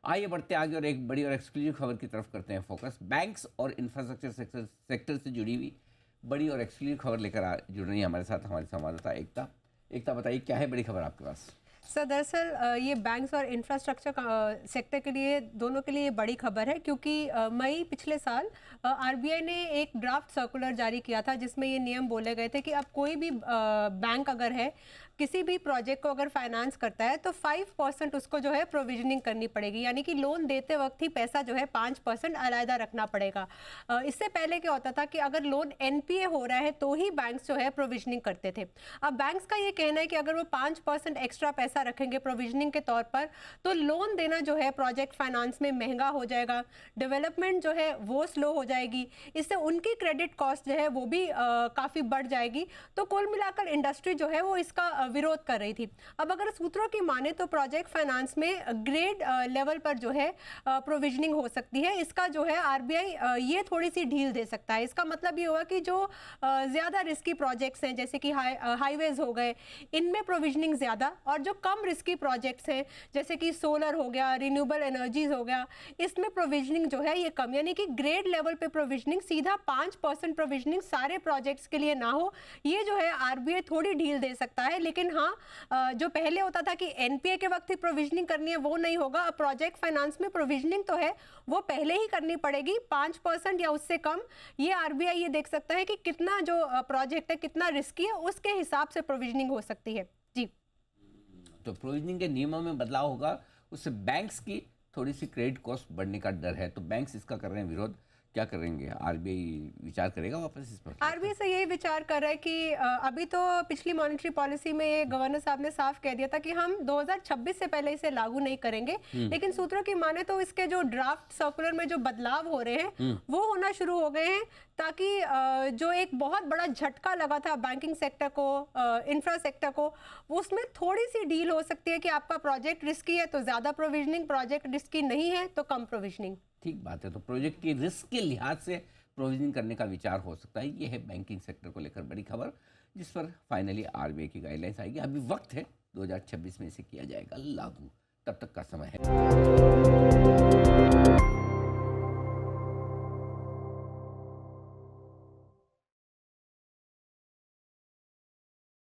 आइए बढ़ते आगे और एक बड़ी और एक्सक्लूसिव खबर की तरफ करते हैं फोकस। बैंक्स और इंफ्रास्ट्रक्चर सेक्टर से जुड़ी हुई बड़ी और एक्सक्लूसिव खबर लेकर जुड़ रही है हमारे साथ हमारी संवाददाता एकता। एकता, बताइए क्या है बड़ी खबर आपके पास? सर दरअसल ये बैंक्स और इंफ्रास्ट्रक्चर सेक्टर के लिए दोनों के लिए बड़ी खबर है, क्योंकि मई पिछले साल आरबीआई ने एक ड्राफ्ट सर्कुलर जारी किया था जिसमें ये नियम बोले गए थे कि अब कोई भी बैंक अगर है, किसी भी प्रोजेक्ट को अगर फाइनेंस करता है तो 5% उसको जो है प्रोविजनिंग करनी पड़ेगी, यानी कि लोन देते वक्त ही पैसा जो है 5% अलहदा रखना पड़ेगा। इससे पहले क्या होता था कि अगर लोन एनपीए हो रहा है तो ही बैंक्स जो है प्रोविजनिंग करते थे। अब बैंक्स का ये कहना है कि अगर वो 5% एक्स्ट्रा पैसा रखेंगे प्रोविजनिंग के तौर पर तो लोन देना जो है प्रोजेक्ट फाइनेंस में महंगा हो जाएगा, डेवलपमेंट जो है वो स्लो हो जाएगी, इससे उनकी क्रेडिट कॉस्ट जो है वो भी काफ़ी बढ़ जाएगी। तो कुल मिलाकर इंडस्ट्री जो है वो इसका विरोध कर रही थी। अब अगर सूत्रों की माने तो प्रोजेक्ट फाइनेंस में ग्रेड लेवल पर जो है प्रोविजनिंग हो सकती है। इसका जो है आरबीआई ये थोड़ी सी ढील दे सकता है। इसका मतलब ये होगा कि जो ज़्यादा रिस्की प्रोजेक्ट्स हैं जैसे कि हाईवेज हो गए, इनमें प्रोविजनिंग ज़्यादा, और जो कम रिस्की प्रोजेक्ट्स हैं जैसे कि सोलर हो गया, रिन्यूएबल एनर्जीज हो गया, इसमें प्रोविजनिंग जो है ये कम, यानी कि ग्रेड लेवल पे प्रोविजनिंग सीधा 5% प्रोविजनिंग सारे प्रोजेक्ट्स के लिए ना हो, ये जो है आरबीआई थोड़ी ढील दे सकता है। लेकिन हाँ, जो पहले होता था कि एनपीए के वक्त ही प्रोविजनिंग करनी है वो नहीं होगा। अब प्रोजेक्ट फाइनेंस में प्रोविजनिंग तो है वो पहले ही करनी पड़ेगी, 5% या उससे कम। ये आरबीआई ये देख सकता है कि कितना जो प्रोजेक्ट है कितना रिस्की है, उसके हिसाब से प्रोविजनिंग हो सकती है। जी, तो प्रोविजनिंग के नियमों में बदलाव होगा, उससे बैंक्स की थोड़ी सी क्रेडिट कॉस्ट बढ़ने का डर है। तो बैंक्स इसका कर रहे हैं विरोध, क्या करेंगे? आरबीआई विचार करेगा वापस इस पर? आरबीआई से यही विचार कर रहा है कि अभी तो पिछली मॉनेटरी पॉलिसी में ये गवर्नर साहब ने साफ कह दिया था कि हम 2026 से पहले इसे लागू नहीं करेंगे। लेकिन सूत्रों की माने तो इसके जो ड्राफ्ट सर्कुलर में जो बदलाव हो रहे हैं वो होना शुरू हो गए हैं, ताकि जो एक बहुत बड़ा झटका लगा था बैंकिंग सेक्टर को, इंफ्रा सेक्टर को, उसमें थोड़ी सी डील हो सकती है कि आपका प्रोजेक्ट रिस्की है तो ज़्यादा प्रोविजनिंग, प्रोजेक्ट रिस्की नहीं है तो कम प्रोविजनिंग। ठीक बात है। तो प्रोजेक्ट की रिस्क के लिहाज से प्रोविजनिंग करने का विचार हो सकता है। ये है बैंकिंग सेक्टर को लेकर बड़ी खबर, जिस पर फाइनली आरबीआई की गाइडलाइंस आएगी। अभी वक्त है, 2026 में इसे किया जाएगा लागू, तब तक का समय है।